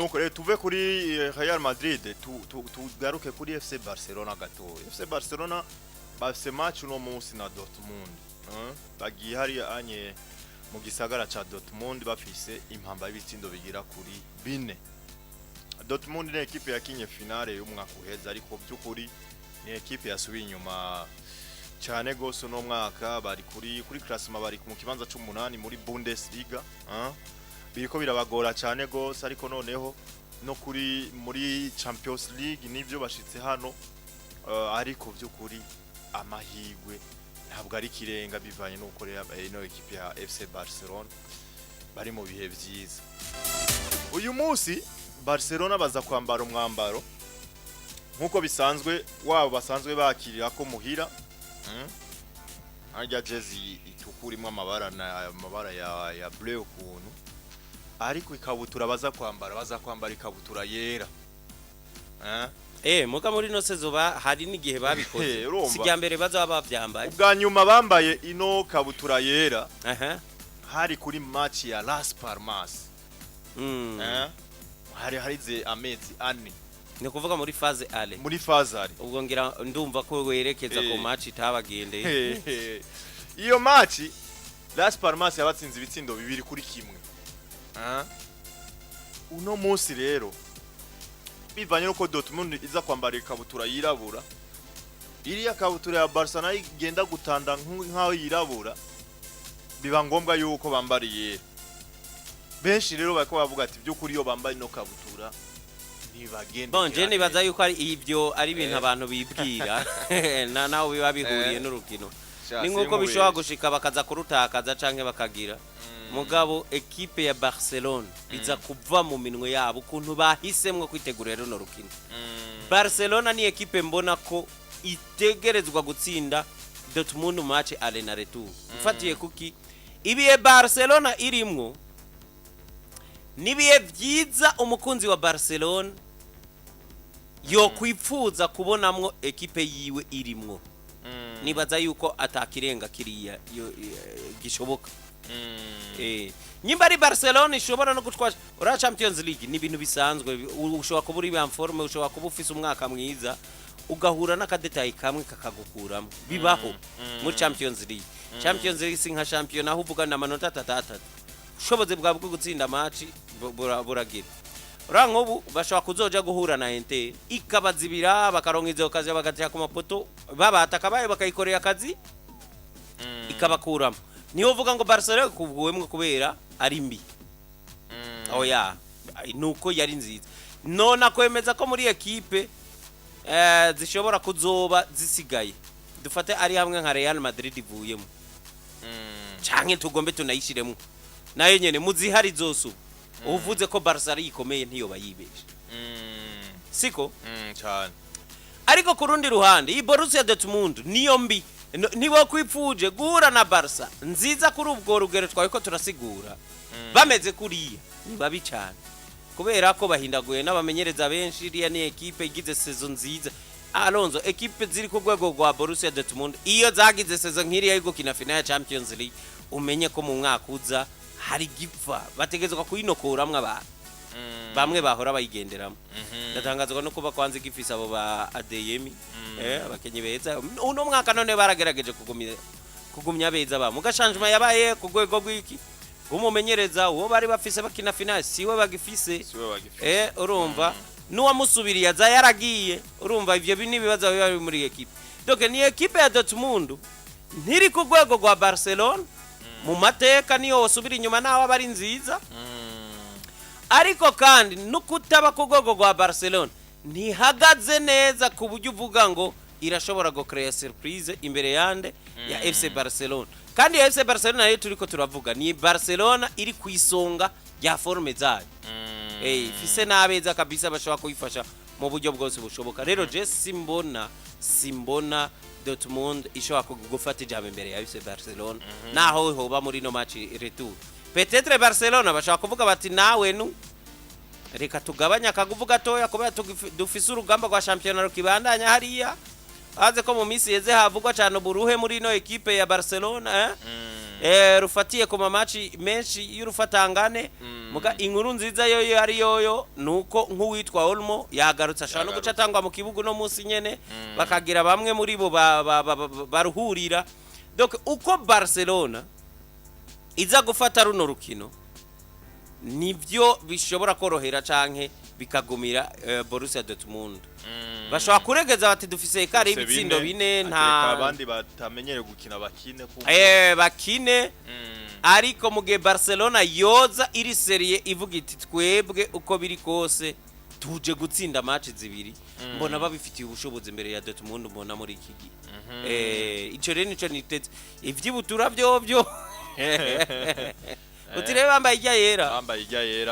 Donc tuve kuri Real Madrid tugaruke kuri FC Barcelona gato. FC Barcelona bafise match no munsi na Durtmund. Bagiye hari anye mu gisagara ca Durtmund bafise impamba y'ibitsindo bigira kuri bine. Durtmund ni equipe yakinye finale y'umwaka uheze ariko by'ukuri ni equipe yasubiye inyuma cyane gose no mwaka bari kuri classement bari mu kibanza c'8 muri Bundesliga, biriko birabagora cyane gose ariko noneho no muri Champions League nivyo bashitse hano, ariko by'ukuri amahirwe ntabwo ari kirenga bivanye no gukorera ino equipe ya FC Barcelona bari mu bihe vyiza. Uyu munsi Barcelona baza kwambara umwambaro nkuko bisanzwe wabo basanzwe bakirira ko muhira, harya jezi itukurimo amabara ya bleu ukuntu, ariko ikabutura baza kwambara ikabutura yera. Muga muri no sezoba hari n'igihe babikoze sijya mbere bazaba bavyambaye, ubwa nyuma bambaye ino kabutura yera hari kuri match ya Las Palmas. Harize amezi ane, ni kuvuga muri phase ale, muri phase ale. Ubwo ngira ndumva ko werekeza ku match itabagendeye. Iyo match Las Palmas yabatsinze ibitsindo 2-1. Uno munsi rero bivanye nuko Durtmund iza kwambara ikabutura yirabura, iriya kabutura ya Barcelona igenda gutanda nkaho yirabura, biba ngombwa yuko bambariye. Benshi rero bako bavuga ati byo kuri yo bambaye no kabutura ntibagende. Bonje nibaza yuko ari ibyo ari ibintu abantu bibwira nawe biba bihuriye n'urukino. Ni nkuko bishobora gushika bakaza kurutakaza canke bakagira. Mugabo equipe ya Barcelona biza kuva mu minwe yabo ukuntu bahisemwe kwitegurira no rukino. Barcelona ni equipe mbona ko itegerezwa gutsinda Durtmund match aller na retour. Mfatiye kuki ibiye Barcelona irimwo nibiye vyiza umukunzi wa Barcelona yo kwipfuza kubonamwo equipe yiwe irimwo. Nibaza yuko atakirenga kiriya gishoboka. Nyimba ari Barcelona ishobora no gutwara ura Champions League ni ibintu bisanzwe, ushobora kuba uri forme, ushobora kuba ufise umwaka mwiza ugahura n'akadetayi kamwe kakagukuramo, bibaho muri Champions League. Champions League sinka champion aho uvuga na manota 3 ushoboze bwa bwo gutsinda match buragira. Urankobu bashobora kuzoja guhura na Inter ikabazibira bakaronka izo kazi bagatya ku mapoto babataka baye bakayikorera akazi ikabakuramo. Niho uvuga ngo Barcelona kubuwemwe kubera ari mbi. Oya nuko yari nziza. Nona kwemeza ko muri equipe zishobora kuzoba zisigaye. Dufate ari hamwe nka Real Madrid ivuyemo. Canke tugombe tunayishiremo. Nayo nyene muzihari zosu. Uvuze ko Barcelona ikomeye ntiyo bayibesha. Siko? Cyane. Ariko ku rundi ruhande i Borussia Dortmund niyo mbi. Nibo kwipfuje guhura na Barca nziza kuri ubwo rugero twako turasigura. Bameze kuriya ni babi cyane. Kubera ko bahindaguye n'abamenyereza benshi, iriya ni equipe igize saison nziza. Alonso equipe ziri ku rwego rwa Borussia Dortmund iyo zagize saison nkiriya yo gukina final ya Champions League, umenye ko mu mwaka uza hari gipfa bategezwa kuyinokoramwe abantu bamwe bahora bayigenderamo. Ndatangazwa no kuba kwanze gifisa abo ba Adeyemi abakenye beza uno mwaka none baragerageje kugumya beza ba mugashanjuma yabaye ku rwego rw'iki umumenyereza uwo bari bafise bakina final siwe bagifise. Urumva nuwa musubiriye aza yaragiye, urumva ivyo bini bibaza biba muri equipe. Donc ni equipe ya Dortmund ntiri ku rwego rwa Barcelona mu mateka niyo wasubira inyuma naho abari nziza. Ariko kandi nukutaba ku rwego rwa Barcelona ntihagaze neza ku buryo uvuga ngo irashobora go create surprise imbere yande ya FC Barcelona. Kandi ya FC Barcelona nayo turiko turavuga ni Barcelona iri kwisonga ya forme zayo. Fise nabeza kabisa bashobora kuyifasha mu buryo bwose bushoboka. Rero je simbona Dortmund ishobora kugufata ijambo imbere ya FC Barcelona naho hoba muri no match retour. Peut-être Barcelona bashaka kuvuga bati nawe reka tugabanya akaguvuga toya kubera dufise urugamba rwa championnat kibandanya hariya. Aze ko mu misi yeze havugwa cyane buruhe muri no equipe ya Barcelona rufatiye ku mamaci menshi y'urufatangane muga inkuru nziza yoyo ari yoyo nuko nk'uwitwa Olmo yagarutse ashaka no guca tangwa mu kibugu no munsi nyene bakagira bamwe muri bo baruhurira donc uko Barcelona iza gufata runo rukino nibyo bishobora korohera canke bikagumira Borussia Dortmund bashobora kuregeza bati dufise kare ibitsindo bine nta abandi batamenyere gukina bakine bakine ariko mugihe Barcelona yoza iri serie ivuga iti twebwe uko biri kose tuje gutsinda match zibiri mbona babifitiye ubushobozi imbere ya Dortmund mbona muri iki gihe ico rero nico nitetse ivyibutura byobyo utire bambaye ijya yera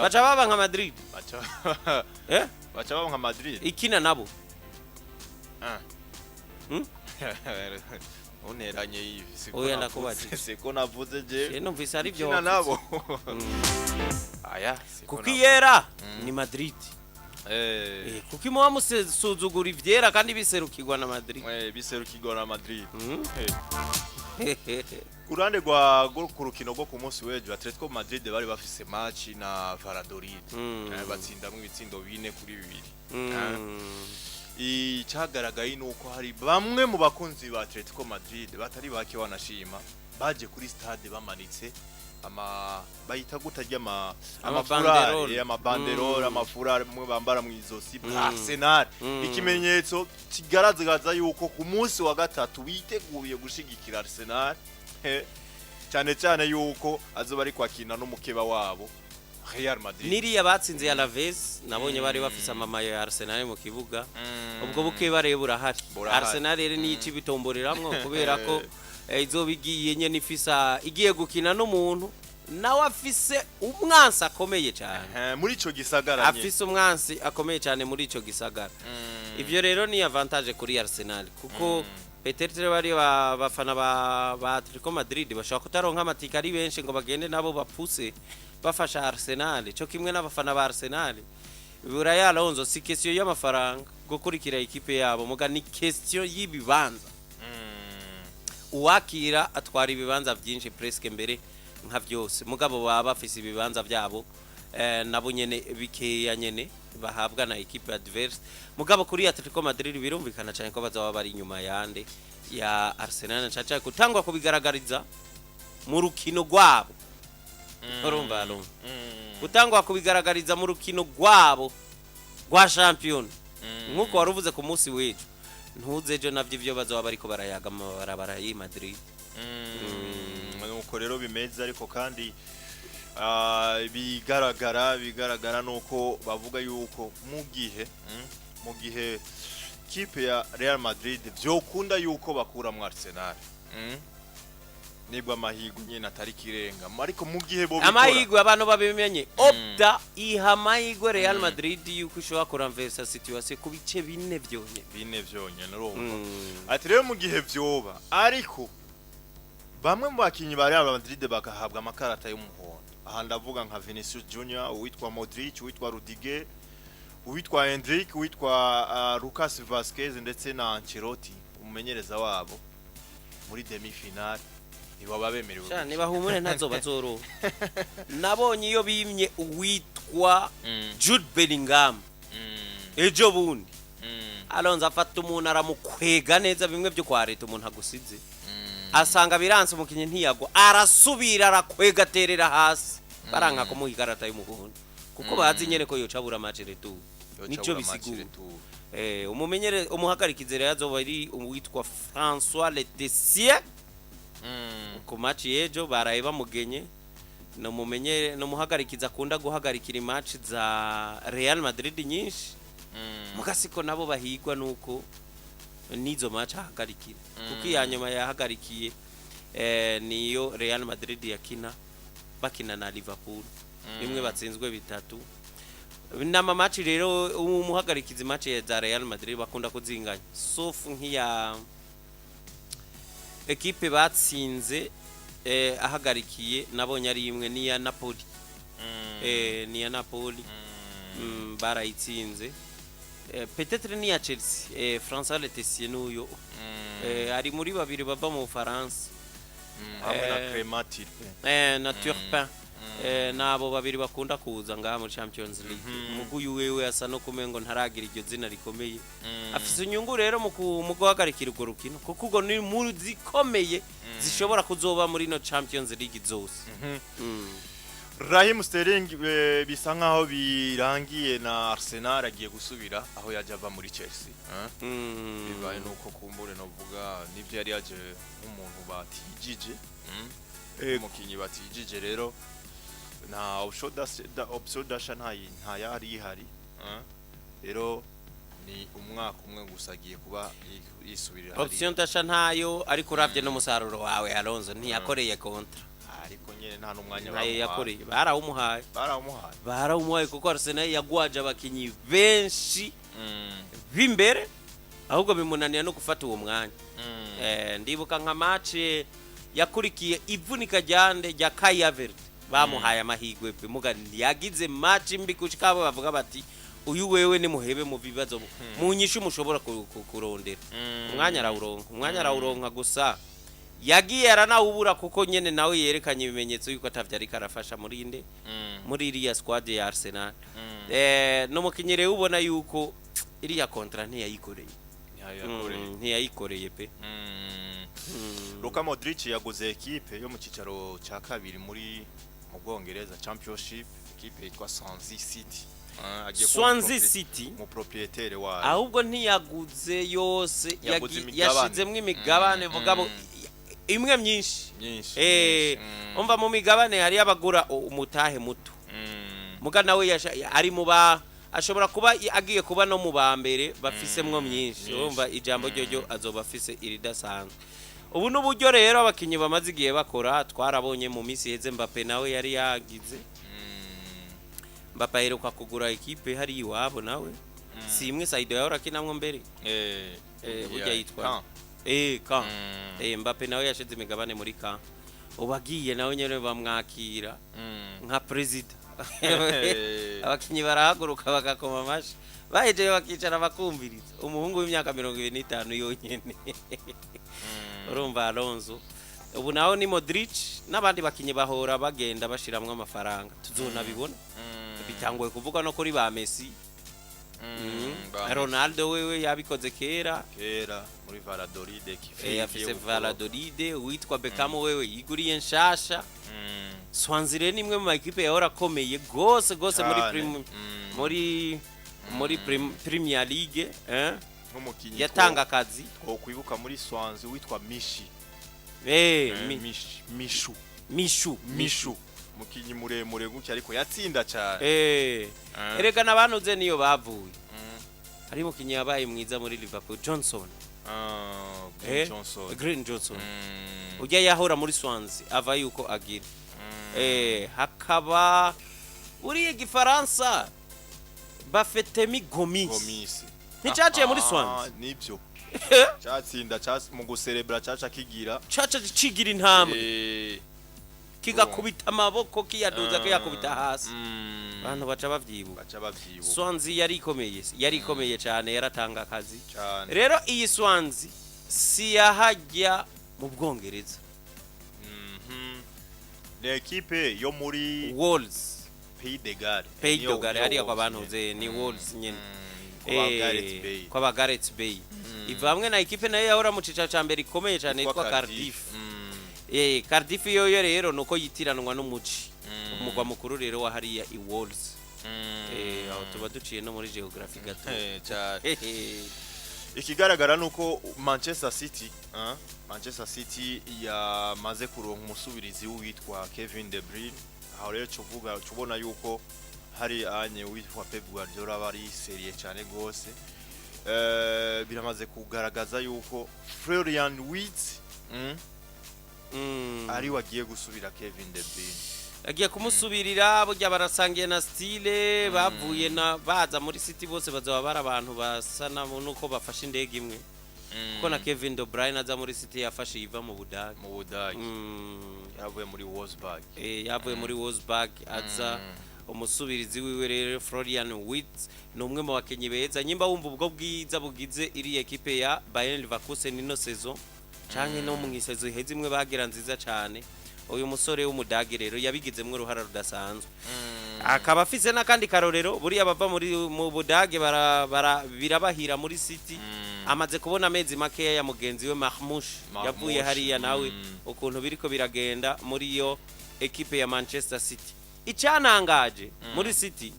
baca baba nka Madrid baca baba nka Madrid ikina nabo uneranye yivi oya nakubaje siko navuze je numvise ari byo ikina nabo aya kuko yera ni Madrid kuko imwa musuzugura ivyera kandi biserukirwa na Madrid biserukirwa na Madrid Kurande gwa kurukino go ku munsi w'ejo Atletico Madrid bari bafise match na Valladolid batsinda mu ibitsindo 4-2 icagaragaye nuko hari bamwe mu bakunzi ba Atletico Madrid batari bake wanashima baje kuri stade bamanitse bayita gutarya amafurari amabanderole amafurari mwe bambara mu izosi Arsenal ikimenyetso kigaragaza yuko ku munsi wa gatatu biteguye gushigikira Arsenal cyane yuko azoba ari kwakina n'umukeba wabo Real Madrid niriya batsinze ya Laves nabonye bari bafise amama ya Arsenal mu kibuga ubwo bukeba rero burahari Arsenal rero ni iki bitomboreramwo kubera ko izobigiye nyene ifisa igiye gukina n'umuntu nawe afise umwansi akomeye cyane muri ico gisagara afise umwansi akomeye cyane muri ico gisagara ivyo rero ni avantage kuri Arsenal kuko Petetre bari bafana ba Atletico Madrid bashaka kutaronka amatika ari benshi ngo bagende nabo bapfuse bafasha Arsenal cyo kimwe n'abafana ba Arsenal Buraya Alonso si question y'amafaranga gukurikira ikipe yabo muga ni question y'ibibanza uwakira atwara ibibanza byinshi presque mbere nka byose mugabo baba bafise ibibanza byabo nabo nyene bikeya nyene bahabwa na equipe adverse mugabo kuri Atletico Madrid birumvikana cyane ko bazaba bari inyuma yande ya Arsenal caca kutangwa kubigaragariza mu rukino rwabo urumva kutangwa kubigaragariza mu rukino rwabo rwa champion nkuko waruvuze ku munsi w'ejo ntuzejo navyo ivyo bazaba bariko barayaga amabarabara yi Madrid nuko rero bimeze ariko kandi bigaragara nuko bavuga yuko mu gihe kipe ya Real Madrid vyokunda yuko bakura mu Arsenal nibwo amahirwe nyene atari kirenga ariko mu gihe bo bikora amahirwe abantu babimenye opta iha amahirwe Real Madrid yuko ishobora kuranversa situation ku bice bine vyonye urumva ati rero mu gihe vyoba ariko bamwe mu bakinyi ba Real Madrid bakahabwa amakarata y'umuhondo aha ndavuga nka Vinicius Junior uwitwa Modric uwitwa Rudiger uwitwa Hendrick uwitwa Lucas Vazquez ndetse na Ancelotti umumenyereza wabo muri demi finale niba bemerewe cyane bahumure ntazo bazoro nabonye iyo bimye uwitwa Jude Bellingham ejo bundi Alonso afata umuntu aramukwega neza bimwe byo kwa leta umuntu agusize asanga biranse umukinyi ntiyagwa arasubira arakwega terera hasi baranka ko muhigarata y'umuhondo kuko bazi nyene ko yocabura match retour nico bisigura umumenyere umuhagarikize rero azoba ari uwitwa François Letessier ku match yejo baraye bamugenye no mumenyere no muhagarikiza akunda guhagarikira match za Real Madrid nyinshi mugasiko nabo bahigwa nuko nizo match ahagarikira kuko yanyuma yahagarikiye niyo Real Madrid yakina bakina na Liverpool imwe batsinzwe bitatu nama match rero umuhagarikiza match ya Real Madrid bakunda kuzinganya sauf nk'iya equipe batsinze ahagarikiye nabonye ari imwe ni ya Napoli ni ya Napoli barayitsinze peut-être ni ya Chelsea François Letessier n'uyo ari muri babiri baba mu France hamwe na Crematir na Turpin nabo babiri bakunda kuza ngaha muri Champions League umuguyu wewe asa no kumengo ntaragira iryo zina rikomeye afise inyungu rero mu guhagarikira urwo rukino kuko ubwo ni mu zikomeye zishobora kuzoba muri no Champions League zose Raheem Sterling bisa nkaho birangiye na Arsenal agiye gusubira aho yaje ava muri Chelsea bibaye nuko kumbure novuga nivyo yari yaje nk'umuntu batijije umukinyi batijije rero na option dasha nta yari ihari rero ni umwaka umwe gusa agiye kuba yisubirira option dasha ntayo ariko uravye no musaruro wawe Alonso ntiyakoreye kontra ariko nyene nta numwanya yakoreye barawumuhaye kuko Arsenal yagwaje abakinyi benshi bimbere ahubwo bimunaniye no gufata uwo mwanya ndibuka nka match yakurikiye ivunika ryande rya Kai Havertz bamuhaye amahirwe pe muga yagize match mbi kushikabo bavuga bati uyu wewe ni muhebe mu bibazo munyishu mushobora kurondera umwanya arawuronka gusa yagiye aranawubura kuko nyene nawe yerekanye ibimenyetso yuko atavyari karafasha muri iriya squad ya Arsenal no mukinyere ubona yuko iriya kontra ntiyayikoreye pe Luka Modric yaguze equipe yo mu cicaro ca kabiri muri mu Bwongereza Championship equipe yitwa Swansea City mu propriétaire wa ahubwo ntiyaguze yose yashizemwe imigabane vugabo imwe myinshi umva mu migabane hari abagura umutahe muto muga nawe ari mu ba ashobora kuba agiye kuba no mu bambere bafisemwe myinshi umva ijambo ryo azoba afise iridasanzwe ubu n'uburyo rero abakinyi bamaze igihe bakora twarabonye mu misi heze Mbappe nawe yari yagize Mbappe aheruka kugura equipe hari iwabo nawe si imwe Saido yahora kinamwe mbere burya yitwa Mbappe nawe yashize imigabane muri ka ubagiye nawe nyene bamwakira nka president abakinyi barahaguruka bagakoma amashi bahejeje bakicara bakumviriza umuhungu w'imyaka 25 yonyene urumva Alonso ubu naho ni Modric n'abandi bakinyi bahora bagenda bashiramwe amafaranga tuzona bibona bitangoye kuvuga no kuri ba Messi Ronaldo wewe yabikoze kera muri Valladolid afise Valladolid witwa Beckham wewe yiguriye nshasha Swansea nimwe mu equipe yahora akomeye gose muri Premier League nk'umukinyi yatanga akazi kwibuka muri Swansea witwa Mishu mukinyi muremure guki ariko yatsinda cyane erekana banuze niyo bavuye ari mukinyi yabaye mwiza muri Liverpool Green Johnson ujya yahora muri Swansea ava yuko agira hakaba uri igifaransa Bafetemi Gomis nticaciye muri Swansea nibyo cyatsinda mu guserebra caca kigira intambwe kigakubita amaboko kiyaduza kiyakubita hasi abantu baca bavyibuka Swansea yari ikomeye cyane yaratanga akazi rero iyi Swansea si yahajya mu Bwongereza l'equipe yo muri Wolves Pays de Galles hariya kwa bantuze ni Wolves nyene kwa Gareth Bale ivamwe na equipe nayo yahora mu cica ca mbere ikomeye cyane yitwa Cardiff Cardiff yoyo rero nuko yitiranwa n'umuci umugwa mukuru rero wa hariya i Wolves aho tuba duciye no muri geography gato ikigaragara nuko Manchester City yamaze kuronka umusubirizi witwa Kevin De Bruyne aho rero cubona yuko hari anye witwa Pep Guardiola bari serie cyane gose biramaze kugaragaza yuko Florian Wirtz ari wagiye gusubira Kevin De Bruyne agiye kumusubirira burya barasangiye na style bavuye na baza muri City bose bazaba bara abantu basana nuko bafashe indege imwe kuko na Kevin De Bruyne aza muri City yafashe yiva mu Budage yavuye muri Wolfsburg aza umusubirizi wiwe rero Florian Wirtz ni umwe mu bakenyi beza nyimba wumva ubwo bwiza bugize iri equipe ya Bayern Leverkusen ino saison canke no mu isezo iheze imwe bagira nziza cane uyu musore w'umudage rero yabigizemwe uruhara rudasanzwe akaba afise n'akandi karorero buriya bava mu budage birabahira muri City amaze kubona amezi makeya ya mugenzi we Mahmush yavuye hariya nawe ukuntu biriko biragenda muri yo ekipe ya Manchester City icyanangaje muri City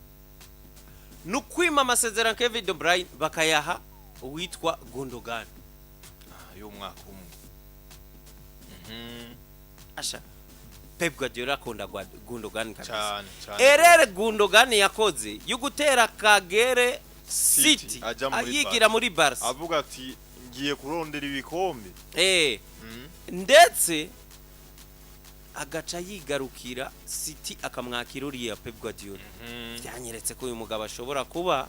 nukwima amasezerano Kevin De Bruyne bakayaha uwitwa Gundogan y'umwaka umwe asha Pep Guardiola akunda Gundogan kabisa cyane erere Gundogan yakoze yugutera Kagere City ayigira muri Barca avuga ati ngiye kurondera ibikombe ndetse agaca yigarukira City akamwakira uriya Pep Guardiola byanyeretse ko uyu mugabo ashobora kuba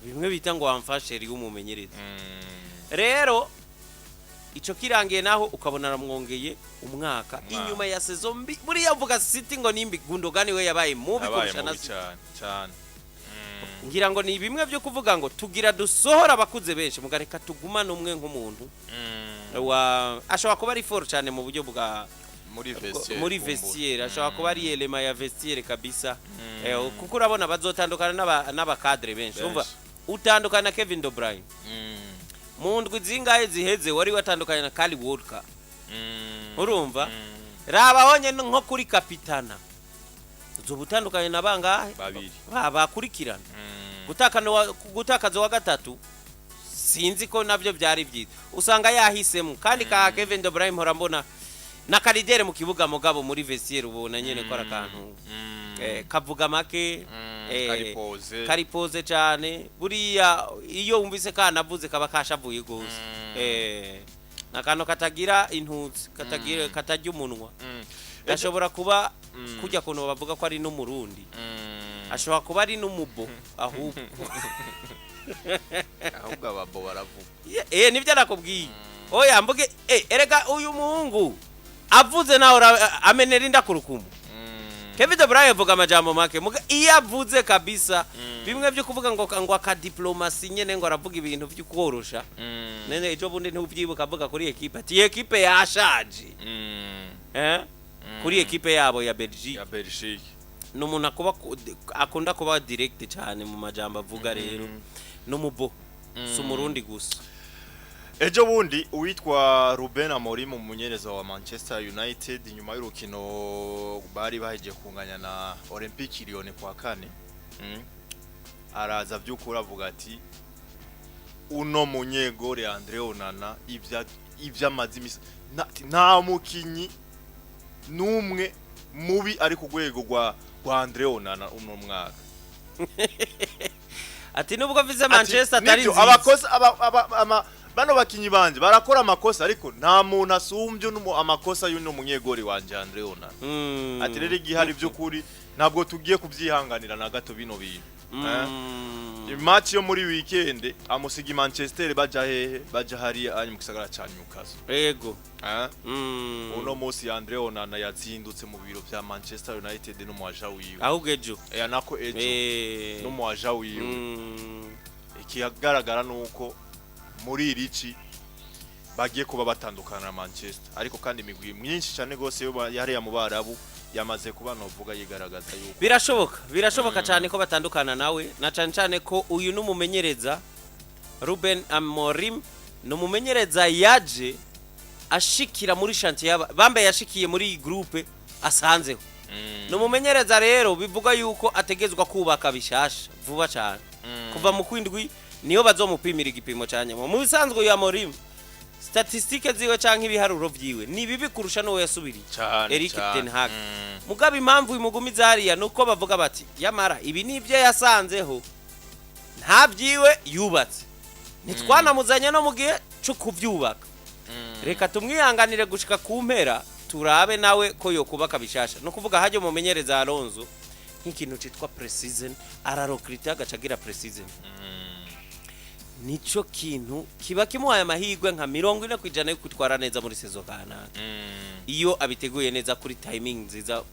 bimwe bita ngo amfasheri y'umumenyereza rero ico kirangiye naho ukabona aramwongeye umwaka inyuma ya saison mbi buriya avuga City ngo nimbi Gundogan we yabaye mubi kurusha na cyane ngira ngo ni bimwe byo kuvuga ngo tugira dusohora abakuze benshi mugareka tugumana umwe nk'umuntu ashobora kuba ari fort cyane mu buryo bwa muri vestiaire ashobora kuba ari elema ya vestiaire kabisa kuko urabona bazotandukana n'abakadre benshi umva utandukana Kevin De Bruyne mu ndwi zingahe ziheze wari watandukanye na Kali Walker urumva raba honye nko kuri kapitana uzobutandukanye na bangahe babiri bakurikirana gutakaza wa gatatu sinzi ko navyo byari byiza usanga yahisemo kandi ka Kevin De Bruyne hora mbona na Kalidere mu kibuga mugabo muri vestiaire ubona nyene ko arakantu kavuga make karipoze cyane buriya iyo umvise kanavuze kaba kashavuye gose nakano katagira intuzi katajya umunwa ashobora kuba kujya kuno bavuga ko ari no murundi ashobora kuba ari n'umubo ahubwo ababo baravuga nibyo nakubwiye oya mvuge erega uyu muhungu avuze naho amenera inda kurukumu Kevin De Bruyne avuga amajambo make iyo avuze kabisa bimwe byo kuvuga ngo akadiplomasi nyene ngo aravuga ibintu byo korosha nene ejo bundi ntubyibuka avuga kuri equipe ati equipe yashaje kuri equipe yabo ya Belgique numuntu akunda kuba direct cyane mu majambo avuga rero numubo sumurundi gusa ejo bundi uwitwa Ruben Amorim umumenyereza wa Manchester United nyuma y'urukino bari baheje kunganya na Olympique Lyon kwa kane araza byukura avuga ati uno munyegore Andre Onana ivy'amazimisa nta mukinyi numwe mubi ari ku rwego rwa Andre Onana uno mwaka ati nubwo vize Manchester atari nziza abakosa bano bakinyi banje barakora amakosa ariko nta muntu asumbye amakosa y'uno munyegori wanje Andre Onana ati rero igihari by'ukuri ntabwo tugiye kubyihanganira na gato bino bintu match yo muri weekend amusigi Manchester baja hari mu gisagara ca Newcastle yego uno munsi Andre Onana yatsindutse mu biro vya Manchester United no mwaja wiwe ahubwo ejo nako ejo no mwaja wiwe ikigaragara nuko muri irici bagiye kuba batandukana na Manchester ariko kandi imigwi myinshi cyane gose yo yari mu Barabu yamaze kuba novuga yigaragaza yuko birashoboka cyane ko batandukana nawe na cyane ko uyu numumenyereza Ruben Amorim numumenyereza yaje ashikira muri chantier bambe yashikiye muri groupe asanzeho numumenyereza rero bivuga yuko ategezwa kubaka bishasha vuba cyane kuva mu kwindwi niyo bazomupimira igipimo cyane mu bisanzwe ya Amorim statistike ziwe canke ibiharuro vyiwe ni bibi kurusha no yasubiri Erik ten Hag mugabe impamvu imugumiza hariya nuko bavuga bati yamara ibi nivyo yasanzeho nta vyiwe yubatse nitwanamuzanya no mugihe cyo kuvyubaka reka tumwihanganire gushika ku mpera turabe nawe ko yo kubaka bishasha no kuvuga haje mumenyereza Alonso nk'ikintu citwa pre-season ararokrita gacagira pre-season nico kintu kiba kimuhaye amahirwe nka 40% yo kwitwara neza muri sezo kanaka iyo abiteguye neza kuri timing nziza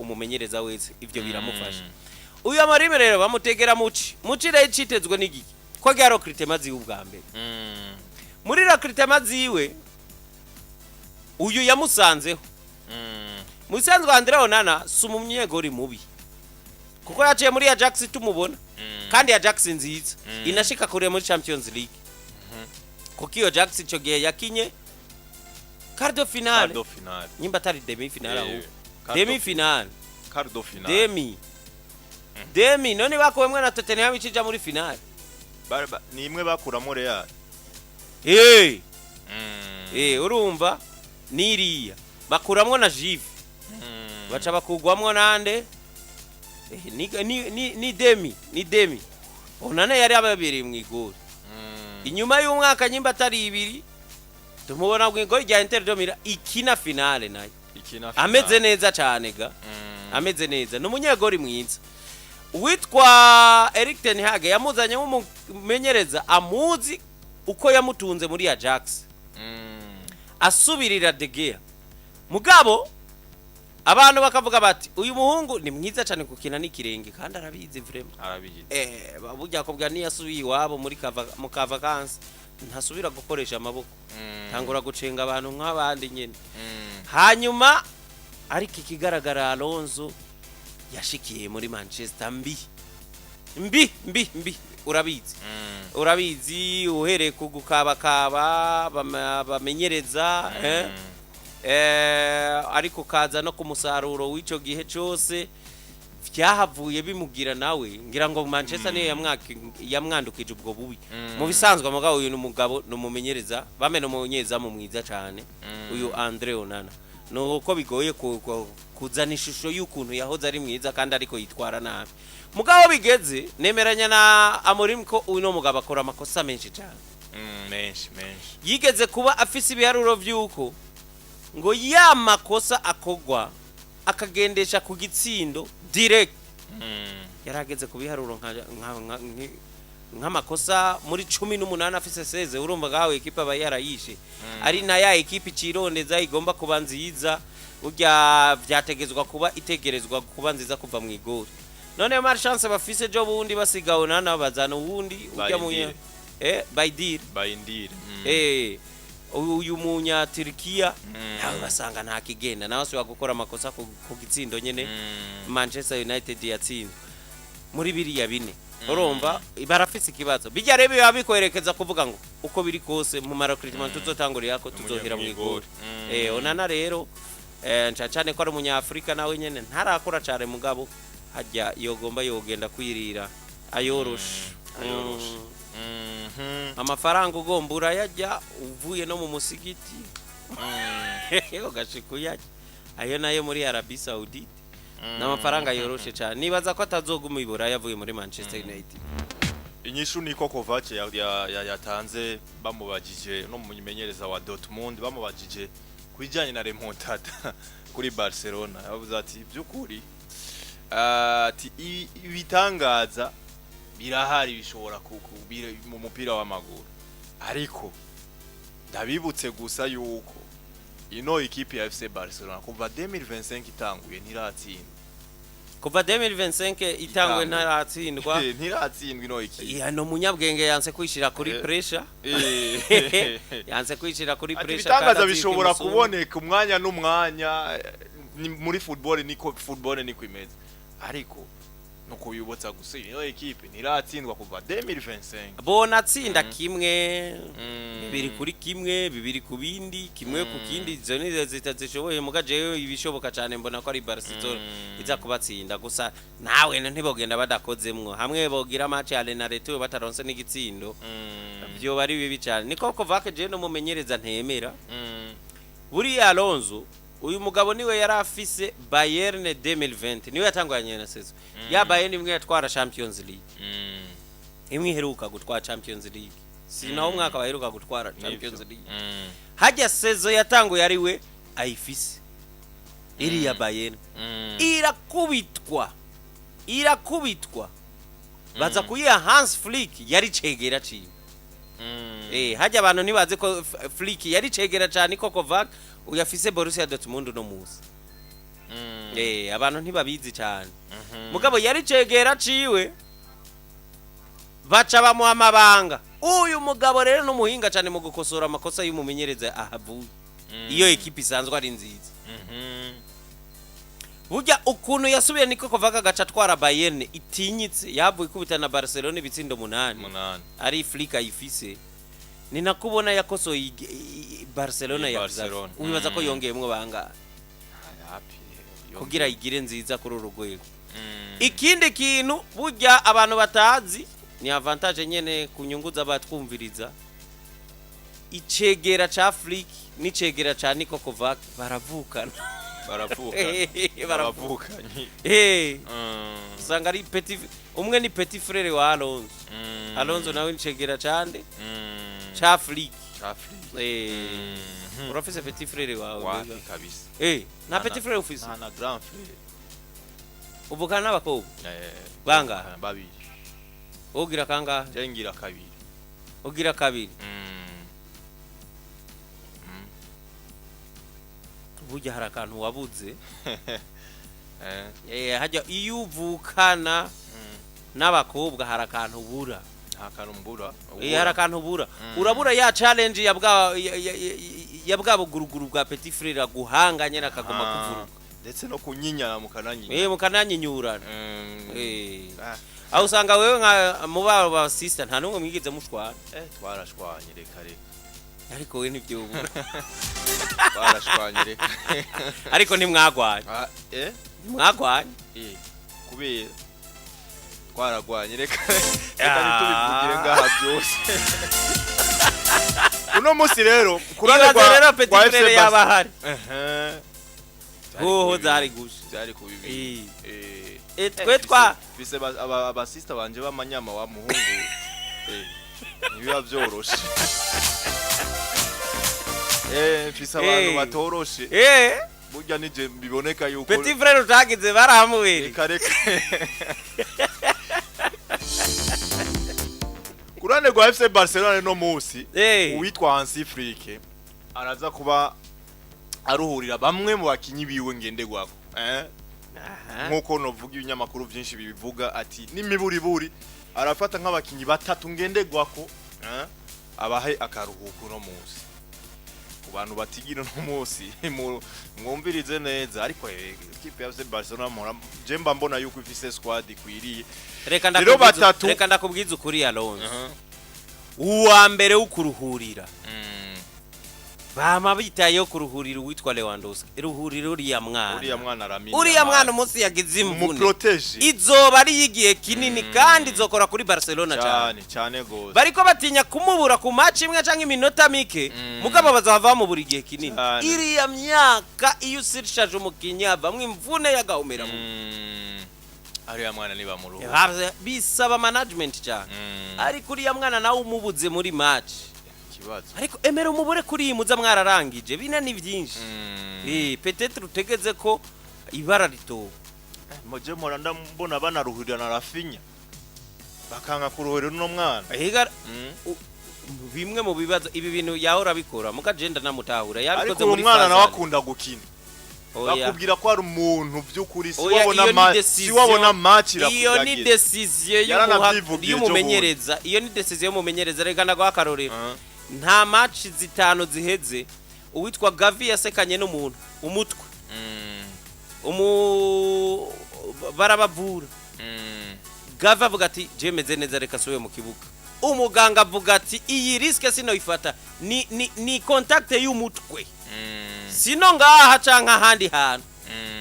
umumenyereza wese ivyo biramufasha uyu Amorim rero bamutegera muci rero citezwe n'igiki ko gyaro kritema ziwe ubwa mbere muri ra kritema ziwe uyu yamusanzeho musanzwe Andre Onana suma umunyegori mubi kuko yaciye muri Ajax tumubona kandi Ajax nziza inashika kure muri Champions League kuko iyo Ajax ico gihe yakinye quart de finale nyimba tari demi finale aho demi finale quart de finale demi none bakowe na Tottenham icija muri finale ni imwe bakuramo Real urumva niriya bakuramwo na Juve baca bakugwamwo nande ni demi Onana yari ababiri mu igori inyuma y'umwaka nyimba atari ibiri tumubona mu igori rya Inter de Milan ikina finale nayo ameze neza cyane ga ameze neza n'umunyegori mwiza witwa Erik ten Hag yamuzanye nk'umumenyereza amuzi uko yamutunze muri Ajax asubirira De Gea mugabo abantu bakavuga bati uyu muhungu ni mwiza cyane gukina n'ikirenge kandi arabizi vraiment arabizi burya akobwa ni yasubiye iwabo muri kava vacances ntasubira gukoresha amaboko tangura gucenga abantu nk'abandi nyene hanyuma ariko ikigaragara Alonso yashikiye muri Manchester mbi urabizi uhereye kugukabakaba bamenyereza ariko kaza no ku musaruro w'ico gihe cyose byahavuye bimugira nawe ngira ngo Manchester niyo yamwandukije ubwo bubi mu bisanzwe amugabo uyu numugabo numumenyereza bamene umunyeza mu mwiza cyane uyu Andre Onana nuko bigoye kuzana ishusho y'ukuntu yahoze ari mwiza kandi ariko yitwara nabi mugabo bigeze nemeranya na Amorim ko uyu no mugabo akora amakosa menshi cyane menshi yigeze kuba afise ibiharuro vy'uko ngo ya makosa akogwa akagendesha ku gitsindo direct yarageze ku biharuro nk'amakosa muri 18 afise seze urumva gawe ekipa bayarayishe ari na ya ekipa cirondeza igomba kuba nziza urya vyategezwa kuba itegerezwa kuba nziza kuva mu igori none mar chance bafise jo bundi basigawe nana bazana ubundi urya mu bayindir uyu munya Turkiya nawe basanga nta kigenda nawe se gukora amakosa ku gitsindo nyene Manchester United yatsinze muri biriya bine urumva barafise ikibazo bijya rebe babikwerekeza kuvuga ngo uko biri kose mu recruitment tuzotangurira yako tuzohera mu igori Onana rero cyane ko ari umunyafrika nawe nyene ntarakora cyane mugabo hajya yogomba yogenda kwirira ayoroshe amafaranga ugombura yajya uvuye no mu musigiti ugashikuya ayo nayo muri Arabie Saoudite n'amafaranga yoroshe cyane nibaza ko atazoguma ibura yavuye muri Manchester United inyishu niko Kovac yatanze bamubajije no mumenyereza wa Durtmund bamubajije kwijanye na remontada kuri Barcelona yavuze ati byukuri ati ibitangaza birahari bishobora kukubira mu mupira w'amaguru ariko ndabibutse gusa yuko ino ekipe ya FC Barcelona kuva 2025 itanguye ntiratsinda kuva 2025 itangwe ntaratsindwa ntiratsindwa ino ekipe no munyabwenge yanse kwishira kuri pressure yanse kwishira kuri pressure bitangaza bishobora kuboneka umwanya n'umwanya muri football niko imeze ariko no kubibutsa gusa ino ekipe ntiratsindwa kuva 2025 bona tsinda kimwe bibiri kuri kimwe bibiri ku bindi kimwe ku kindi zone zitazishoboye mugaje ibishoboka cyane mbona ko ari Barcelona iza kubatsinda gusa nawe ntibogenda badakozemwo hamwe bogira match ya Renarete bataronse n'igitsindo byo bari bibi cyane niko Kovac je no mumenyereza ntemera buri Alonso uyu mugabo niwe yarafise Bayern 2020 niwe yatangwanye na sezo ya Bayern imwe yatwara Champions League imwe heruka gutwara Champions League sinaho umwaka baheruka gutwara Champions League hajya sezo yatanguye ari we ayifise iri ya Bayern irakubitwa baza kuyiha Hans Flick yari cegera ciwe hajya abantu nibaze ko Flick yari cegera cyane ko Kovac uyafise Borussia Dortmund no muzi abantu ntibabizi cyane mugabo yari cegera ciwe baca bamuha amabanga uyu mugabo rero n'umuhinga cyane mu gukosora amakosa y'umumenyereza ahavuye iyo ekipe isanzwe ari nziza burya ukuntu yasubiye niko kuvaga gaca twara Bayern itinyitse yavuye kubita na Barcelona ibitsindo 8 ari Afrika ifise ni nakubona yakosoye Barcelona yavuze ubibaza ko yongeyemwe banga kugira igire nziza kuri urugwego ikindi kintu burya abantu batazi ni avantage nyene kunyungu z'abatwumviriza icegera ca Afrika n'icegera ca Niko Kovac baravukana usanga ari petit umwe ni petit frère wa Alonso nawe nicegera cande ca Afrika urafise petit frère wawe kabisa na petit frère ufise na grand frère uvukana n'abakobwa banga babiri ugira kanga jengira kabiri ugira kabiri burya hari akantu wabuze hajya iyo uvukana n'abakobwa hari akantu ubura hari akantu ubura urabura ya challenge ya bwa buguruguru bwa petit frère aguhanganye nakagoma kuvuruka ndetse no kunyinyana mukananyinyura mukananyinyurana aho usanga wewe nka mubaba ba sister nta numwe mwigeze mushwana twarashwanye reka ariko we nivyo ubura twarashwanye reka ariko ntimwagwanye mwagwanye kubera twaragwanye reka nitubivugire ngaha byose uno musi rero kurarwa petit frère yabahari hoho zari gusha zari kubibi twetwa bise aba sister banje b'amanyama wa muhungu nibiba byoroshe mfise abantu batoroshe burya nije biboneka yuko petit frère utagize baramuweri reka kurane gwa FC Barcelona no musi uwitwa Hansi Flick araza kuba aruhurira bamwe mu bakinyi biwe ngendegwako nkuko novuga ibinyamakuru byinshi bibivuga ati n'imiburiburi arafata nk'abakinyi batatu ngendegwako abahe akaruhuko no musi kubantu batigira no musi mwumvirize neza ariko equipe ya FC Barcelona jemba mbona yuko ifise squad ikwiriye reka ndakubwiza ukuri Alonso uwa mbere ukuruhurira bama bitayo kuruhurira witwa Lewandowski ruhurira uriya mwana Lamine uriya mwana umunsi yagize imvune protege izoba ari yigiye kinini kandi izokora kuri Barcelona cyane gose bariko batinya kumubura ku match imwe canke iminota mike mugabo bazava mu buri gihe kinini iriya myaka iyo usirishije umukinya bamwe imvune yagahumera ariya mwana niba mu ruhu bisaba management cyane ariko uriya mwana nawe umubuze muri match ariko emera umubure kuri muza mwararangije bina ni byinshi peut-être utegeze ko ibara rito moje moranda mbona banaruhurira na Rafinha bakanga kuruhurira no mwana bimwe mu bibazo ibi bintu yahora bikora mukagenda namutahura yabikoze muri mwana nawe akunda gukina bakubwira ko ari umuntu by'ukuri si wabona match iyo ni decision y'umumenyereza iyo ni decision y'umumenyereza reka ndagwa akarorero nta match zitano ziheze uwitwa Gavi yasekanye n'umuntu umutwe barabavura Gavi avuga ati jemeze neza reka sowe mu kibuga umuganga avuga ati iyi risk sinoyifata ni contact y'umutwe sino ngaha canka handi hantu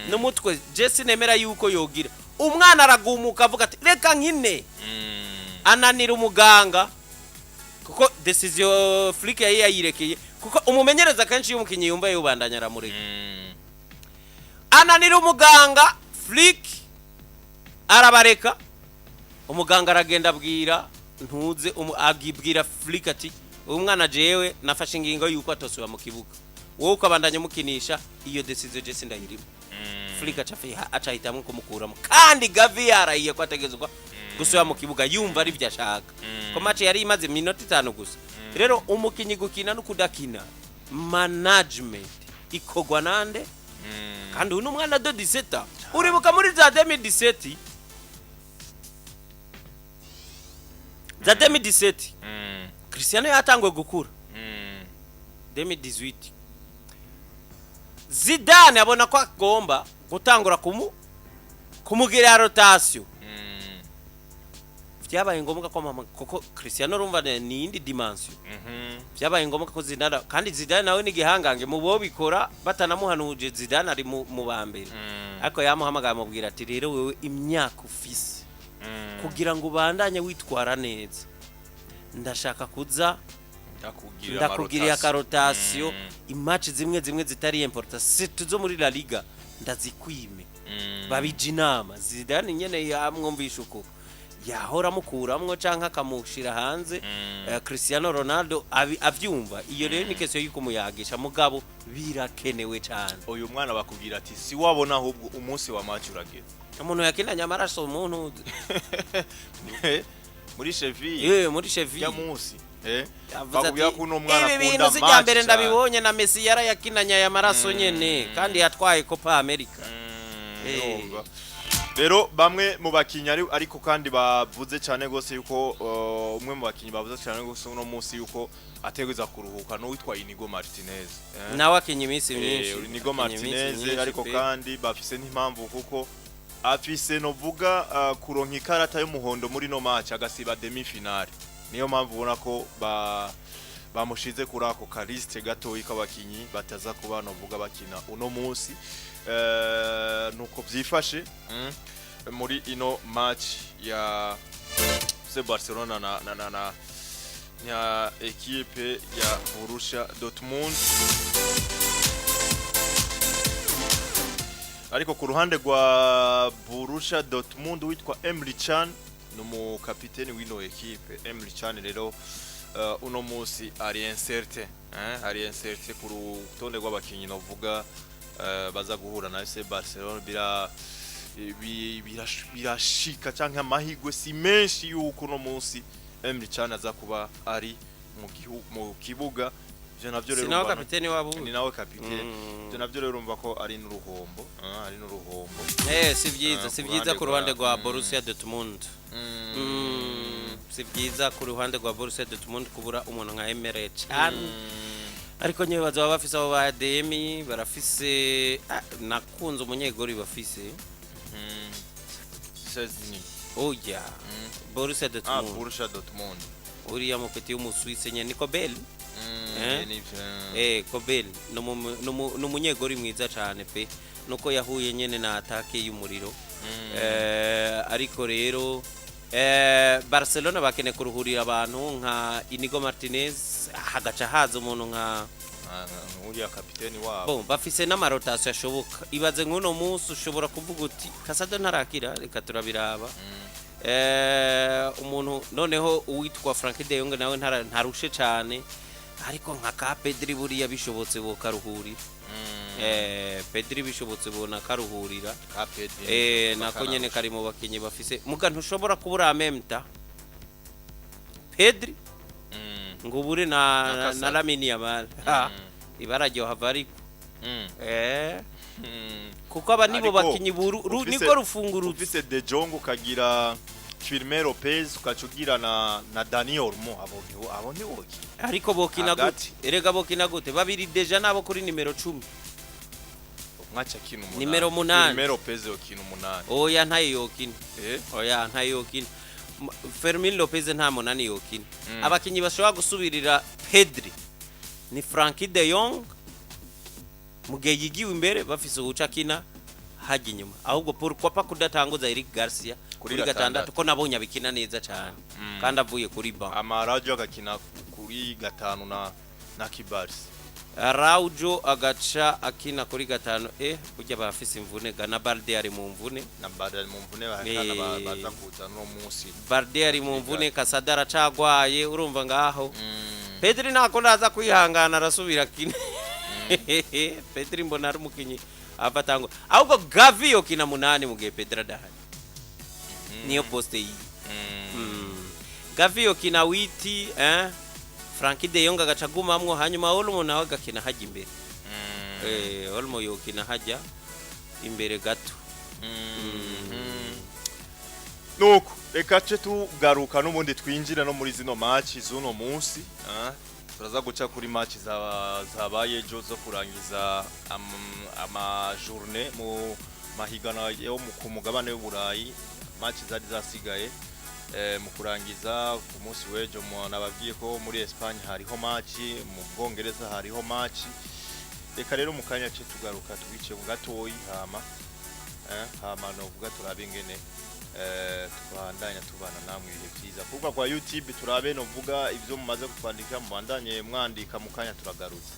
n'umutwe je sinemera yuko yogira umwana aragumuka avuga ati reka nkine ananira umuganga kuko decision Flick yayirekeye kuko umumenyereza kanshi y'umukinyi yumva yubandanya aramureka ananira umuganga Flick arabareka umuganga aragenda abwira ntuze agibwira Flick ati umwana jewe nafashe ingingo yuko atosubira mu kibuga wowe ukabandanya mukinisha iyo decision je sindayirimo Flick acahitamwe kumukuramo kandi Gavi yarahiye ko ategezwa gusubira mu kibuga yumva ari byashaka ko match yari imaze minota 5 gusa rero umukinyi gukina no kudakina management ikogwa nande kandi uno mwana de 17 uribuka muri za 2017 za 2017 Cristiano yatangwe gukura 2018 Zidane abona ko agomba gutangura kumugira rotation byabaye ngombwa ko kuko Cristiano rumva ni indi dimension byabaye ngombwa ko Zidane kandi Zidane nawe ni gihangange mu bo bikora batanamuhanuje Zidane ari mu bambere ariko yamuhamagaye amubwira ati rero wewe imyaka ufise kugira ngo bandanye witwara neza ndashaka kuza ndakugiriye akarotation imatch zimwe zitari important c'est zo muri La Liga ndazikwime babije inama Zidane nyene yamwumvisha uko yahora mukuramwo canka akamushira hanze Cristiano Ronaldo avyumva iyo rero ni keso yuko muyagisha mugabo birakenewe cyane uyu mwana bakubwira ati si wabona ahubwo umunsi wa match urageze umuntu yakinanya amaraso umuntu muri Sevilla muri Sevilla ya munsi bakubwira ko uno mwana akunda match ibintu mbere ndabibonye na Messi yara yakinanya ya maraso nyene kandi yatwaye Copa America rero bamwe mu bakinyi ariko kandi bavuze cyane gose yuko umwe mu bakinyi bavuze cyane gose uno munsi yuko ategeza kuruhuka no witwa Inigo Martinez nawe akinyi iminsi myinshi Inigo Martinez ariko kandi bafise n'impamvu kuko afise novuga kuronka ikarata y'umuhondo muri no match agasiba demi finale niyo mpamvu ubona ko bamushize kuri ako kaliste gato y'abakinyi bataza kuba novuga bakina uno munsi nuko byifashe muri ino match ya Barcelona na equipe ya Borussia Durtmund ariko ku ruhande rwa Borussia Durtmund witwa Emre Can no kapiteni w'ino equipe Emre Can rero uno munsi ari incertain ku rutonde rw'abakinyi novuga baza guhura na FC Barcelona birashika canke amahirwe si menshi yuko no munsi Emre Can aza kuba ari mu kibuga je navyo rero nawe kapiteni wabo ni nawe kapiteni je navyo rero urumva ko ari n'uruhombo si byiza ku ruhande rwa Borussia Dortmund si byiza ku ruhande rwa Borussia Dortmund kubura umuntu nka Emre Can ariko nyewe bazaba bafise abo ba Demi barafise nakunze umunyegori bafise oya Borussia Dortmund uriya mupeti w'umuswise nye Nico Bell Kobel no munyegori mwiza cyane pe nuko yahuye nyene na atake y'umuriro ariko rero Barcelona bakene kuruhurira abantu nka Inigo Martinez hagaca haza umuntu nka uriya kapiteni wabo bon bafise n'amarotation ashoboka ibaze nk'uno munsi ushobora kuvuga uti Casado ntarakira reka turabiraba umuntu noneho uwitwa Frankie de Jong nawe ntarushe cyane ariko nka ka Pedri buriya bishobotse bokaruhurira Pedri bishobotse bona karuhurira ka Pedri nako nyene kari mu bakinyi bafise muga ntushobora kubura memta Pedri ngubure na Lamine Yamal ibarajyo havari kuko aba nibo bakinyi niko rufunguru ufise De Jong ukagira Firmino Lopez ukacugira na Dani Olmo abo ni woki ariko bokina gute erega bokina gute babiri deja nabo kuri nimero 10 mwacha kinu nimero 8 Firmino Lopez okina 8 oya ntayo yokina oya ntayo yokina Firmino Lopez nta munani yokina abakinyi bashobora gusubirira Pedri ni Frankie de Jong mugihe yigiwe imbere bafise ubucakina haje inyuma ahubwo pourquoi pas kudatanguza Eric Garcia kuri gatandatu ko nabonye abikina neza cyane kandi avuye kuri bank Amarajo agakina kuri gatanu na Kibarsi Araujo agaca akina kuri gatanu burya bafise imvune na Balde ari mu mvune bahakana baza kuza no munsi Balde ari mu mvune Kasadara cagwaye urumva ngaho Pedri nako ndaza kwihangana arasubira kine Pedri mbona ari mukinyi abatango ahubwo Gavi yokina 8 mugihe Pedri adahari niyo poste yi Gavi yokina witi Frankie de Jong agacagumamwo hanyuma Olmo nawe agakina haja imbere Olmo yokina haja imbere gato nuko reka ce tugaruka n'ubundi twinjira no muri zino match z'uno munsi turaza guca kuri match zabaye ejo zo kurangiza ama journée mu mahigana yo ku mugabane w'Uburayi. Match zari zasigaye mu kurangiza ku munsi w'ejo nababwiye ko muri Espagne hariho match, mu Bwongereza hariho match. Reka rero mu kanya cyo tugaruka tubice mu gatoyi hama novuga turabe ingene tubandanya tubana namwe ibihe byiza kuva kwa YouTube turabe novuga ivyo mumaze kutwandika mu bandanye mwandika mu kanya turagarutse.